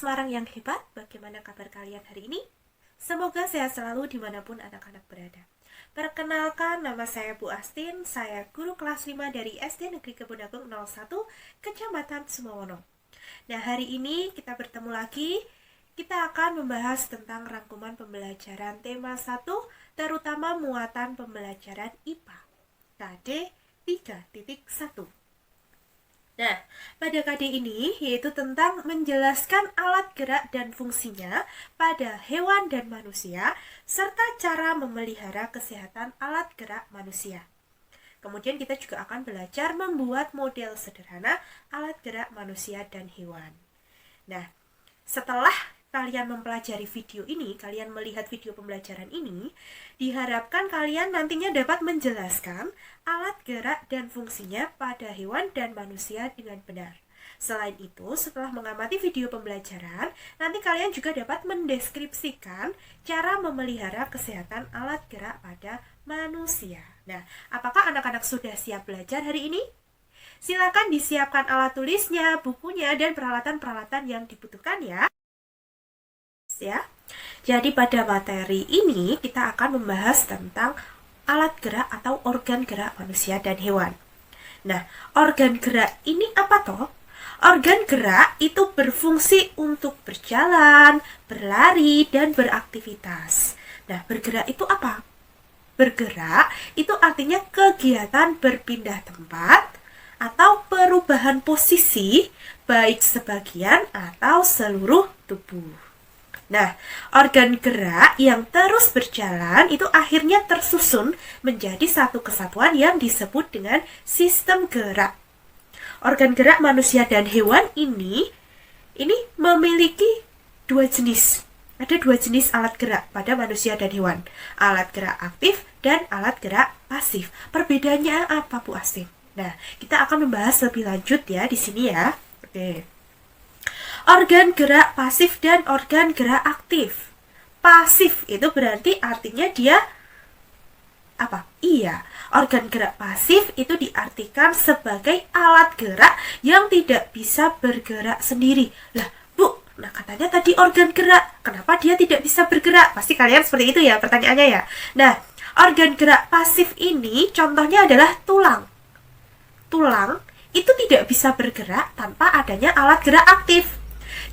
Semarang yang hebat, bagaimana kabar kalian hari ini? Semoga sehat selalu dimanapun anak-anak berada. Perkenalkan, nama saya Bu Astin, saya guru kelas 5 dari SD Negeri Kebun Agung 01, Kecamatan Sumowono. Nah, hari ini kita bertemu lagi, kita akan membahas tentang rangkuman pembelajaran tema 1, terutama muatan pembelajaran IPA, KD 3.1. Nah, pada KD ini yaitu tentang menjelaskan alat gerak dan fungsinya pada hewan dan manusia, serta cara memelihara kesehatan alat gerak manusia. Kemudian kita juga akan belajar membuat model sederhana alat gerak manusia dan hewan. Nah, setelah kalian mempelajari video ini, kalian melihat video pembelajaran ini, diharapkan kalian nantinya dapat menjelaskan alat gerak dan fungsinya pada hewan dan manusia dengan benar. Selain itu, setelah mengamati video pembelajaran, nanti kalian juga dapat mendeskripsikan cara memelihara kesehatan alat gerak pada manusia. Nah, apakah anak-anak sudah siap belajar hari ini? Silakan disiapkan alat tulisnya, bukunya, dan peralatan-peralatan yang dibutuhkan ya. Jadi pada materi ini kita akan membahas tentang alat gerak atau organ gerak manusia dan hewan. Nah, organ gerak ini apa toh? Organ gerak itu berfungsi untuk berjalan, berlari, dan beraktivitas. Nah, bergerak itu apa? Bergerak itu artinya kegiatan berpindah tempat atau perubahan posisi, baik sebagian atau seluruh tubuh. Nah, organ gerak yang terus berjalan itu akhirnya tersusun menjadi satu kesatuan yang disebut dengan sistem gerak. Organ gerak manusia dan hewan ini memiliki dua jenis. Ada dua jenis alat gerak pada manusia dan hewan. Alat gerak aktif dan alat gerak pasif. Perbedaannya apa, Bu Astin? Nah, kita akan membahas lebih lanjut ya di sini ya. Oke. Organ gerak pasif dan organ gerak aktif. Pasif itu berarti artinya dia apa? Iya, organ gerak pasif itu diartikan sebagai alat gerak yang tidak bisa bergerak sendiri. Lah, Bu, nah katanya tadi organ gerak, kenapa dia tidak bisa bergerak? Pasti kalian seperti itu ya pertanyaannya ya. Nah, organ gerak pasif ini contohnya adalah tulang. Tulang itu tidak bisa bergerak tanpa adanya alat gerak aktif.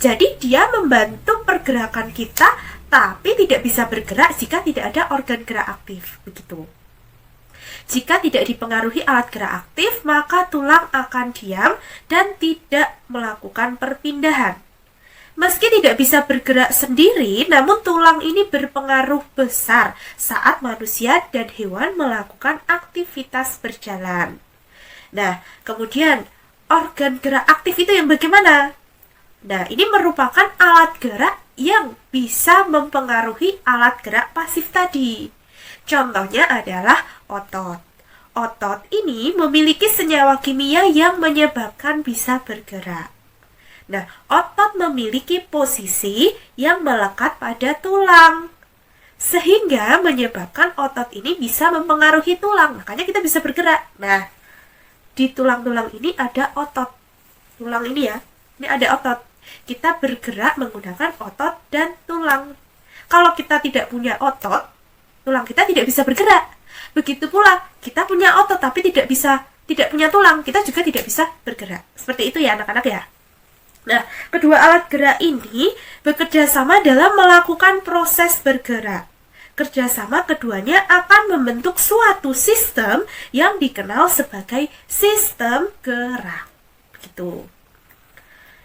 Jadi dia membantu pergerakan kita, tapi tidak bisa bergerak jika tidak ada organ gerak aktif. Begitu. Jika tidak dipengaruhi alat gerak aktif, maka tulang akan diam dan tidak melakukan perpindahan. Meski tidak bisa bergerak sendiri, namun tulang ini berpengaruh besar saat manusia dan hewan melakukan aktivitas berjalan. Nah, kemudian organ gerak aktif itu yang bagaimana? Nah, ini merupakan alat gerak yang bisa mempengaruhi alat gerak pasif tadi. Contohnya adalah otot. Otot ini memiliki senyawa kimia yang menyebabkan bisa bergerak. Nah, otot memiliki posisi yang melekat pada tulang, sehingga menyebabkan otot ini bisa mempengaruhi tulang. Makanya kita bisa bergerak. Nah, di tulang-tulang ini ada otot. Tulang ini ya, ini ada otot. Kita bergerak menggunakan otot dan tulang. Kalau kita tidak punya otot, tulang kita tidak bisa bergerak. Begitu pula, kita punya otot tapi tidak punya tulang, kita juga tidak bisa bergerak. Seperti itu ya anak-anak ya. Nah, kedua alat gerak ini bekerja sama dalam melakukan proses bergerak. Kerjasama keduanya akan membentuk suatu sistem yang dikenal sebagai sistem gerak. Begitu.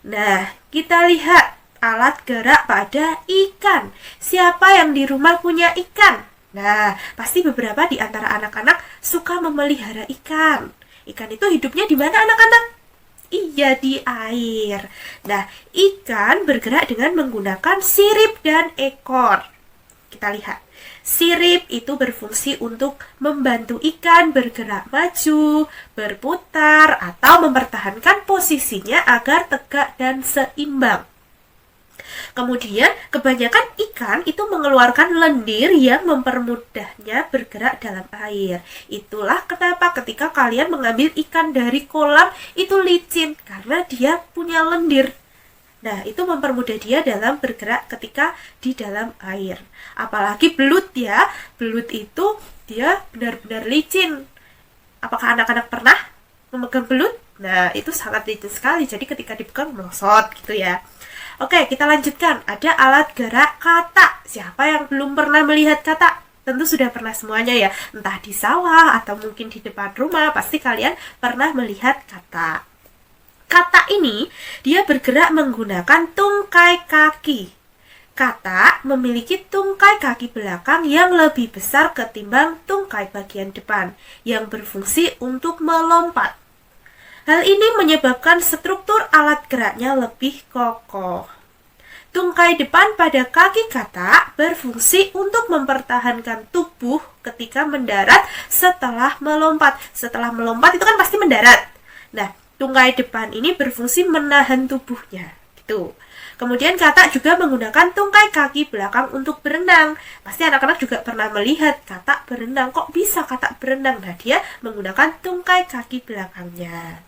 Nah, kita lihat alat gerak pada ikan. Siapa yang di rumah punya ikan? Nah, pasti beberapa di antara anak-anak suka memelihara ikan. Ikan itu hidupnya di mana anak-anak? Iya, di air. Nah, ikan bergerak dengan menggunakan sirip dan ekor. Kita lihat. Sirip itu berfungsi untuk membantu ikan bergerak maju, berputar, atau mempertahankan posisinya agar tegak dan seimbang. Kemudian, kebanyakan ikan itu mengeluarkan lendir yang mempermudahnya bergerak dalam air. Itulah kenapa ketika kalian mengambil ikan dari kolam itu licin, karena dia punya lendir. Nah, itu mempermudah dia dalam bergerak ketika di dalam air. Apalagi belut ya. Belut itu dia benar-benar licin. Apakah anak-anak pernah memegang belut? Nah, itu sangat licin sekali. Jadi ketika dipegang melosot gitu ya. Oke, kita lanjutkan. Ada alat gerak katak. Siapa yang belum pernah melihat katak? Tentu sudah pernah semuanya ya. Entah di sawah atau mungkin di depan rumah. Pasti kalian pernah melihat katak. Katak ini dia bergerak menggunakan tungkai kaki. Katak memiliki tungkai kaki belakang yang lebih besar ketimbang tungkai bagian depan yang berfungsi untuk melompat. Hal ini menyebabkan struktur alat geraknya lebih kokoh. Tungkai depan pada kaki katak berfungsi untuk mempertahankan tubuh ketika mendarat setelah melompat. Setelah melompat itu kan pasti mendarat. Nah, tungkai depan ini berfungsi menahan tubuhnya, gitu. Kemudian katak juga menggunakan tungkai kaki belakang untuk berenang. Pasti anak-anak juga pernah melihat katak berenang. Kok bisa katak berenang? Nah, dia menggunakan tungkai kaki belakangnya.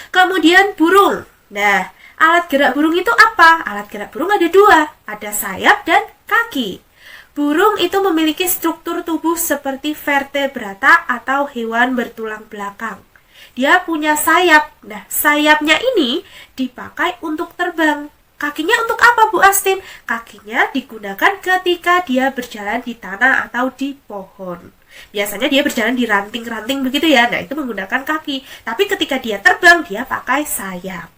Kemudian burung. Nah, alat gerak burung itu apa? Alat gerak burung ada dua, ada sayap dan kaki. Burung itu memiliki struktur tubuh seperti vertebrata atau hewan bertulang belakang. Dia punya sayap. Nah, sayapnya ini dipakai untuk terbang. Kakinya untuk apa, Bu Astin? Kakinya digunakan ketika dia berjalan di tanah atau di pohon. Biasanya dia berjalan di ranting-ranting begitu ya. Nah, itu menggunakan kaki. Tapi ketika dia terbang, dia pakai sayap.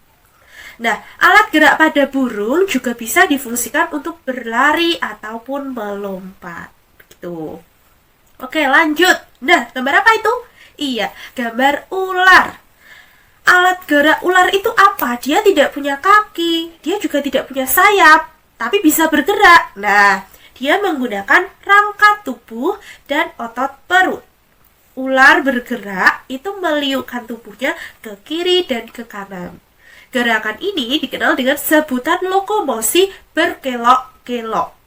Nah, alat gerak pada burung juga bisa difungsikan untuk berlari ataupun melompat. Gitu. Oke, lanjut. Nah, gambar apa itu? Iya, gambar ular. Alat gerak ular itu apa? Dia tidak punya kaki, dia juga tidak punya sayap, tapi bisa bergerak. Nah, dia menggunakan rangka tubuh dan otot perut. Ular bergerak itu meliukkan tubuhnya ke kiri dan ke kanan. Gerakan ini dikenal dengan sebutan lokomosi berkelok-kelok.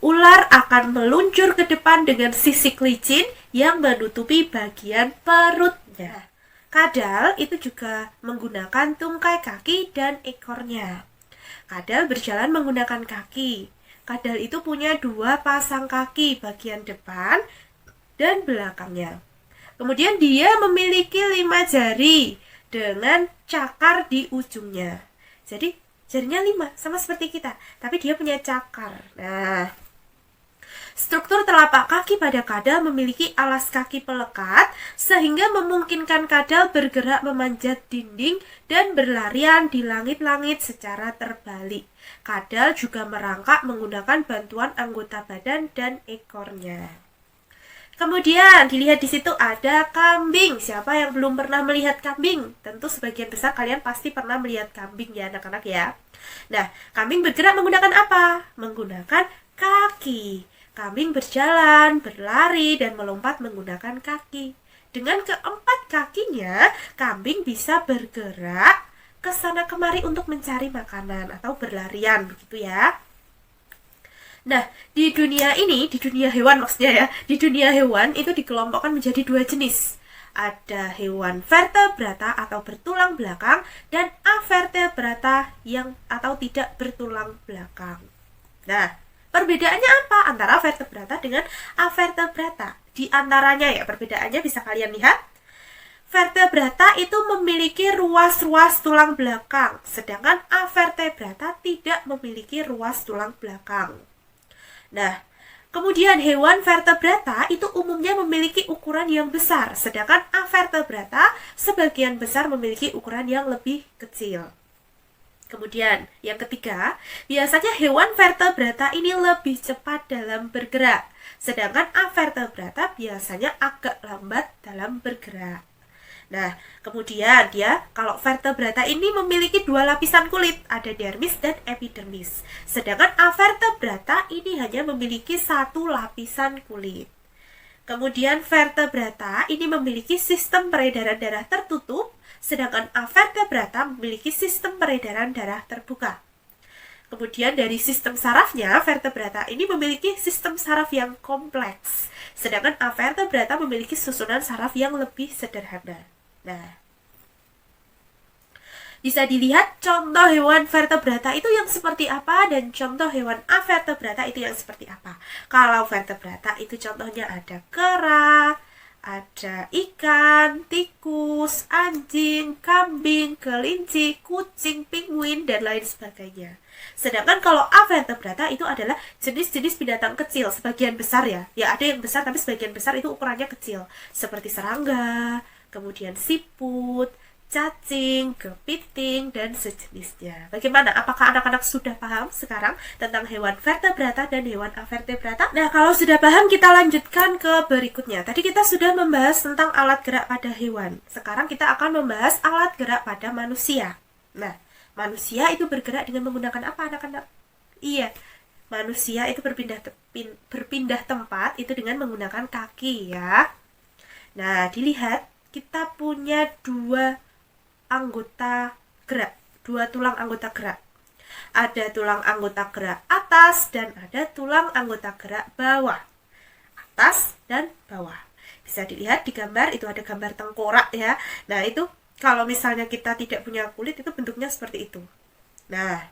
Ular akan meluncur ke depan dengan sisik licin yang menutupi bagian perutnya. Kadal itu juga menggunakan tungkai kaki dan ekornya. Kadal berjalan menggunakan kaki. Kadal itu punya dua pasang kaki bagian depan dan belakangnya. Kemudian dia memiliki 5 jari dengan cakar di ujungnya. Jadi jarinya 5, sama seperti kita. Tapi dia punya cakar. Nah, struktur telapak kaki pada kadal memiliki alas kaki pelekat sehingga memungkinkan kadal bergerak memanjat dinding dan berlarian di langit-langit secara terbalik. Kadal juga merangkak menggunakan bantuan anggota badan dan ekornya. Kemudian dilihat di situ ada kambing. Siapa yang belum pernah melihat kambing? Tentu sebagian besar kalian pasti pernah melihat kambing ya anak-anak ya. Nah, kambing bergerak menggunakan apa? Menggunakan kaki. Kambing berjalan, berlari, dan melompat menggunakan kaki. Dengan keempat kakinya, kambing bisa bergerak ke sana kemari untuk mencari makanan atau berlarian, begitu ya. Nah, di dunia ini, di dunia hewan maksudnya ya, di dunia hewan itu dikelompokkan menjadi 2 jenis. Ada hewan vertebrata atau bertulang belakang dan avertebrata yang atau tidak bertulang belakang. Nah, perbedaannya apa antara vertebrata dengan avertebrata? Di antaranya ya, perbedaannya bisa kalian lihat. Vertebrata itu memiliki ruas-ruas tulang belakang, sedangkan avertebrata tidak memiliki ruas tulang belakang. Nah, kemudian hewan vertebrata itu umumnya memiliki ukuran yang besar, sedangkan avertebrata sebagian besar memiliki ukuran yang lebih kecil. Kemudian, yang ketiga, biasanya hewan vertebrata ini lebih cepat dalam bergerak, sedangkan avertebrata biasanya agak lambat dalam bergerak. Nah, kemudian kalau vertebrata ini memiliki 2 lapisan kulit, ada dermis dan epidermis. Sedangkan avertebrata ini hanya memiliki 1 lapisan kulit. Kemudian vertebrata ini memiliki sistem peredaran darah tertutup, sedangkan avertebrata memiliki sistem peredaran darah terbuka. Kemudian dari sistem sarafnya, vertebrata ini memiliki sistem saraf yang kompleks, sedangkan avertebrata memiliki susunan saraf yang lebih sederhana. Nah, Bisa dilihat contoh hewan vertebrata itu yang seperti apa dan contoh hewan avertebrata itu yang seperti apa. Kalau vertebrata itu contohnya ada kera, ada ikan, tikus, anjing, kambing, kelinci, kucing, penguin, dan lain sebagainya. Sedangkan kalau avertebrata itu adalah jenis-jenis binatang kecil, sebagian besar ya. Ya ada yang besar tapi sebagian besar itu ukurannya kecil. Seperti serangga, kemudian siput, cacing, kepiting, dan sejenisnya. Bagaimana? Apakah anak-anak sudah paham sekarang tentang hewan vertebrata dan hewan avertebrata? Nah, kalau sudah paham, kita lanjutkan ke berikutnya. Tadi kita sudah membahas tentang alat gerak pada hewan. Sekarang kita akan membahas alat gerak pada manusia. Nah, manusia itu bergerak dengan menggunakan apa, anak-anak? Iya, manusia itu berpindah tempat itu dengan menggunakan kaki ya. Nah, dilihat kita punya dua tulang anggota gerak. Ada tulang anggota gerak atas dan ada tulang anggota gerak bawah. Atas dan bawah. Bisa dilihat di gambar, itu ada gambar tengkorak ya. Nah, itu kalau misalnya kita tidak punya kulit itu bentuknya seperti itu. Nah,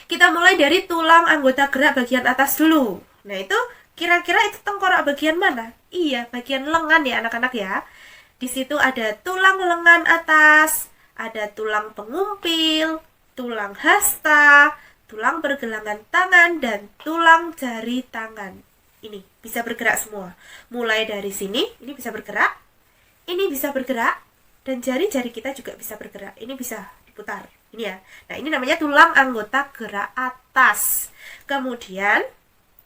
kita mulai dari tulang anggota gerak bagian atas dulu. Nah, itu kira-kira itu tengkorak bagian mana? Iya, bagian lengan ya anak-anak ya. Di situ ada tulang lengan atas, ada tulang pengumpil, tulang hasta, tulang pergelangan tangan, dan tulang jari tangan. Ini bisa bergerak semua. Mulai dari sini, ini bisa bergerak, ini bisa bergerak, dan jari-jari kita juga bisa bergerak. Ini bisa diputar. Ini ya. Nah, ini namanya tulang anggota gerak atas. Kemudian,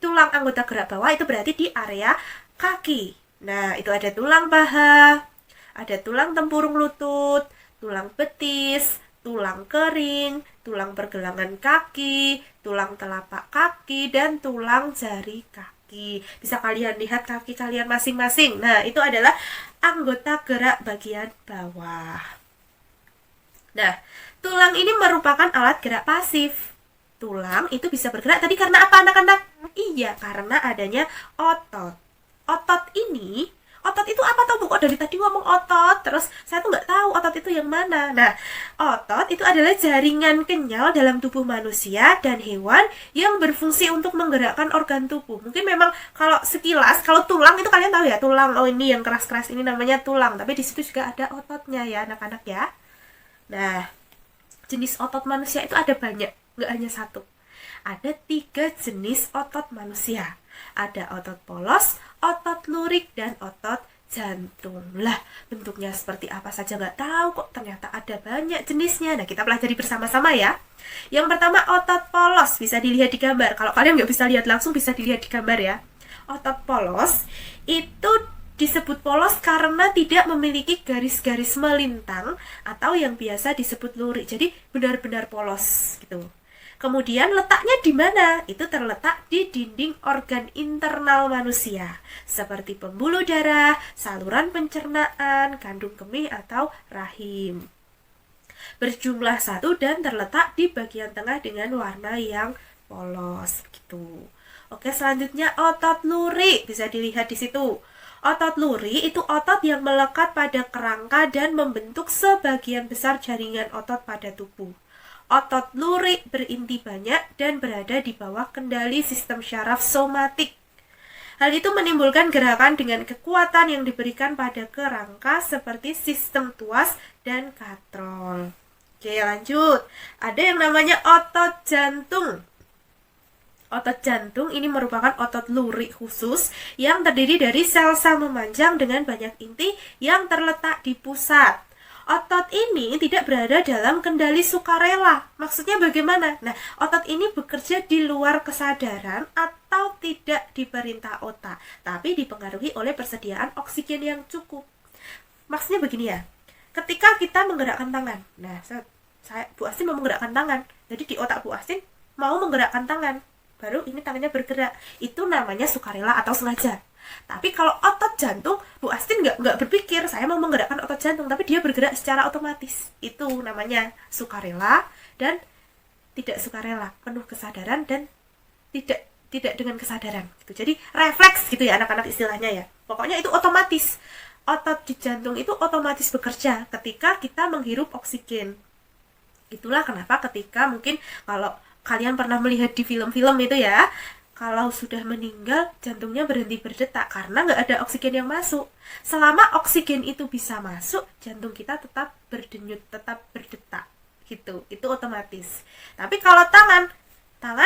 tulang anggota gerak bawah itu berarti di area kaki. Nah, itu ada tulang paha, ada tulang tempurung lutut, tulang betis, tulang kering, tulang pergelangan kaki, tulang telapak kaki, dan tulang jari kaki. Bisa kalian lihat kaki kalian masing-masing. Nah, itu adalah anggota gerak bagian bawah. Nah, tulang ini merupakan alat gerak pasif. Tulang itu bisa bergerak tadi karena apa anak-anak? Iya, karena adanya otot. Otot itu apa tuh? Kok dari tadi ngomong otot, terus saya tuh nggak tahu otot itu yang mana. Nah, otot itu adalah jaringan kenyal dalam tubuh manusia dan hewan yang berfungsi untuk menggerakkan organ tubuh. Mungkin memang kalau sekilas, kalau tulang itu kalian tahu ya, tulang, oh ini yang keras-keras ini namanya tulang. Tapi di situ juga ada ototnya ya anak-anak ya. Nah, jenis otot manusia itu ada banyak, nggak hanya satu. Ada 3 jenis otot manusia. Ada otot polos, otot lurik, dan otot jantung. Lah, bentuknya seperti apa saja nggak tahu kok, ternyata ada banyak jenisnya. Nah, kita pelajari bersama-sama ya. Yang pertama otot polos, bisa dilihat di gambar. Kalau kalian nggak bisa lihat langsung, bisa dilihat di gambar ya. Otot polos itu disebut polos karena tidak memiliki garis-garis melintang atau yang biasa disebut lurik. Jadi benar-benar polos gitu. Kemudian letaknya di mana? Itu terletak di dinding organ internal manusia, seperti pembuluh darah, saluran pencernaan, kandung kemih atau rahim. Berjumlah 1 dan terletak di bagian tengah dengan warna yang polos gitu. Oke, selanjutnya otot lurik, bisa dilihat di situ. Otot lurik itu otot yang melekat pada kerangka dan membentuk sebagian besar jaringan otot pada tubuh. Otot lurik berinti banyak dan berada di bawah kendali sistem syaraf somatik. Hal itu menimbulkan gerakan dengan kekuatan yang diberikan pada kerangka seperti sistem tuas dan katrol. Oke, lanjut. Ada yang namanya otot jantung. Otot jantung ini merupakan otot lurik khusus yang terdiri dari sel-sel memanjang dengan banyak inti yang terletak di pusat. Otot ini tidak berada dalam kendali sukarela. Maksudnya bagaimana? Nah, otot ini bekerja di luar kesadaran atau tidak diperintah otak, tapi dipengaruhi oleh persediaan oksigen yang cukup. Maksudnya begini ya, ketika kita menggerakkan tangan, nah Bu Astin mau menggerakkan tangan, jadi di otak Bu Astin mau menggerakkan tangan, baru ini tangannya bergerak. Itu namanya sukarela atau sengaja. Tapi kalau otot jantung, Bu Astin nggak berpikir saya mau menggerakkan otot jantung, tapi dia bergerak secara otomatis. Itu namanya sukarela dan tidak sukarela, penuh kesadaran dan tidak dengan kesadaran. Gitu. Jadi refleks gitu ya anak-anak istilahnya ya. Pokoknya itu otomatis. Otot di jantung itu otomatis bekerja ketika kita menghirup oksigen. Itulah kenapa ketika mungkin kalau kalian pernah melihat di film-film itu ya, kalau sudah meninggal jantungnya berhenti berdetak karena nggak ada oksigen yang masuk. Selama oksigen itu bisa masuk, jantung kita tetap berdenyut, tetap berdetak gitu. Itu otomatis. Tapi kalau tangan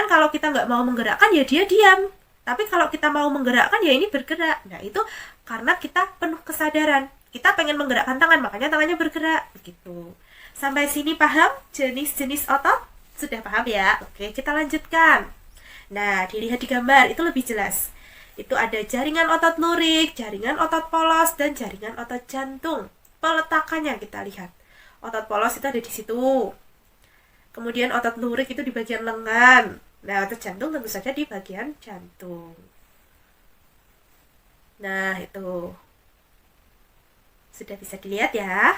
kalau kita nggak mau menggerakkan ya dia diam. Tapi kalau kita mau menggerakkan ya ini bergerak. Nah itu karena kita penuh kesadaran. Kita pengen menggerakkan tangan, makanya tangannya bergerak begitu. Sampai sini paham jenis-jenis otot? Sudah paham ya? Oke, kita lanjutkan. Nah, dilihat di gambar itu lebih jelas. Itu ada jaringan otot lurik, jaringan otot polos, dan jaringan otot jantung. Peletakannya kita lihat. Otot polos itu ada di situ. Kemudian otot lurik itu di bagian lengan. Nah, otot jantung tentu saja di bagian jantung. Nah, itu. Sudah bisa dilihat ya.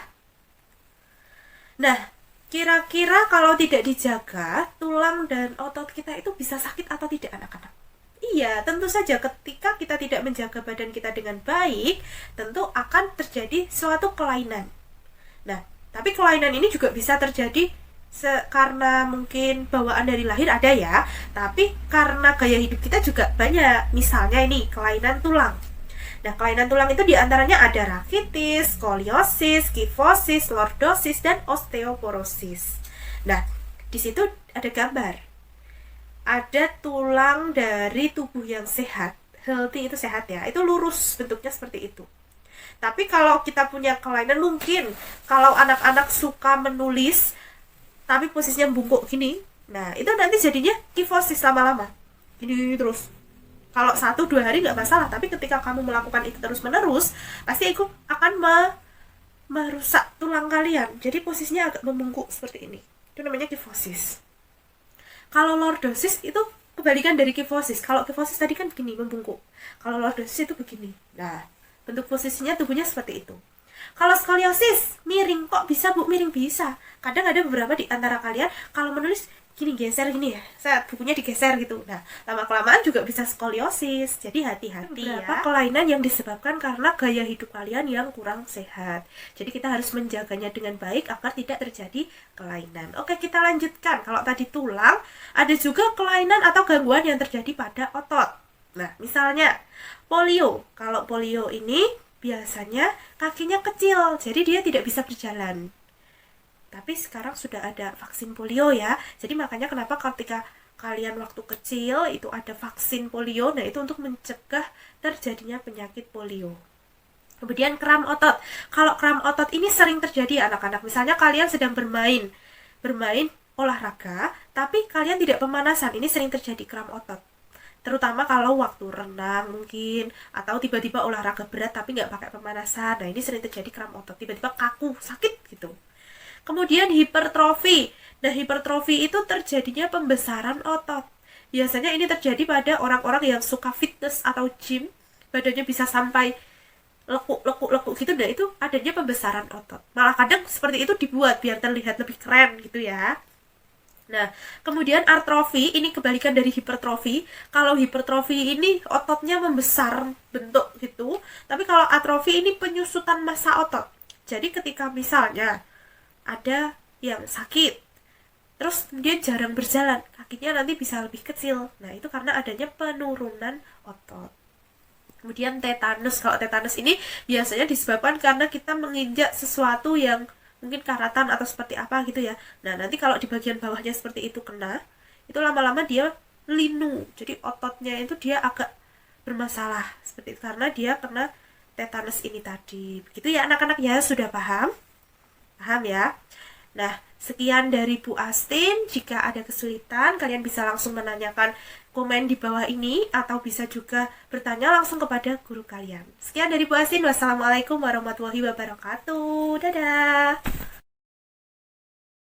Nah, kira-kira kalau tidak dijaga, tulang dan otot kita itu bisa sakit atau tidak anak-anak? Iya, tentu saja ketika kita tidak menjaga badan kita dengan baik, tentu akan terjadi suatu kelainan. Nah, tapi kelainan ini juga bisa terjadi karena mungkin bawaan dari lahir ada ya, tapi karena gaya hidup kita juga banyak. Misalnya ini, kelainan tulang. Nah, kelainan tulang itu diantaranya ada rakitis, skoliosis, kifosis, lordosis, dan osteoporosis. Nah, di situ ada gambar. Ada tulang dari tubuh yang sehat, healthy itu sehat ya, itu lurus bentuknya seperti itu. Tapi kalau kita punya kelainan, mungkin kalau anak-anak suka menulis, tapi posisinya bungkuk gini, nah itu nanti jadinya kifosis lama-lama. Gini terus. Kalau 1-2 hari nggak masalah, tapi ketika kamu melakukan itu terus-menerus, pasti itu akan merusak tulang kalian. Jadi posisinya agak membungkuk seperti ini. Itu namanya kifosis. Kalau lordosis itu kebalikan dari kifosis. Kalau kifosis tadi kan begini, membungkuk. Kalau lordosis itu begini. Nah, bentuk posisinya tubuhnya seperti itu. Kalau skoliosis, miring. Kok bisa Bu miring? Bisa. Kadang ada beberapa di antara kalian kalau menulis gini, geser gini ya, saat bukunya digeser gitu. Nah, lama-kelamaan juga bisa skoliosis. Jadi hati-hati ya. Beberapa kelainan yang disebabkan karena gaya hidup kalian yang kurang sehat. Jadi kita harus menjaganya dengan baik agar tidak terjadi kelainan. Oke, kita lanjutkan. Kalau tadi tulang, ada juga kelainan atau gangguan yang terjadi pada otot. Nah, misalnya polio. Kalau polio ini biasanya kakinya kecil, jadi dia tidak bisa berjalan. Tapi sekarang sudah ada vaksin polio ya. Jadi makanya kenapa ketika kalian waktu kecil itu ada vaksin polio, nah itu untuk mencegah terjadinya penyakit polio. Kemudian kram otot. Kalau kram otot ini sering terjadi anak-anak. Misalnya kalian sedang bermain olahraga, tapi kalian tidak pemanasan. Ini sering terjadi kram otot. Terutama kalau waktu renang mungkin, atau tiba-tiba olahraga berat tapi nggak pakai pemanasan. Nah ini sering terjadi kram otot. Tiba-tiba kaku, sakit gitu. Kemudian hipertrofi. Nah, hipertrofi itu terjadinya pembesaran otot. Biasanya ini terjadi pada orang-orang yang suka fitness atau gym. Badannya bisa sampai lekuk-lekuk gitu. Nah, itu adanya pembesaran otot. Malah kadang seperti itu dibuat biar terlihat lebih keren gitu ya. Nah, kemudian artrofi, ini kebalikan dari hipertrofi. Kalau hipertrofi ini ototnya membesar bentuk gitu. Tapi kalau atrofi ini penyusutan massa otot. Jadi ketika misalnya ada yang sakit, terus dia jarang berjalan, kakinya nanti bisa lebih kecil. Nah, itu karena adanya penurunan otot. Kemudian tetanus. Kalau tetanus ini biasanya disebabkan karena kita menginjak sesuatu yang mungkin karatan atau seperti apa gitu ya. Nah, nanti kalau di bagian bawahnya seperti itu kena, itu lama-lama dia linu. Jadi ototnya itu dia agak bermasalah seperti itu karena dia kena tetanus ini tadi. Begitu ya anak-anak ya, sudah paham? Paham ya? Nah, sekian dari Bu Astin. Jika ada kesulitan, kalian bisa langsung menanyakan komen di bawah ini, atau bisa juga bertanya langsung kepada guru kalian. Sekian dari Bu Astin. Wassalamualaikum warahmatullahi wabarakatuh. Dadah!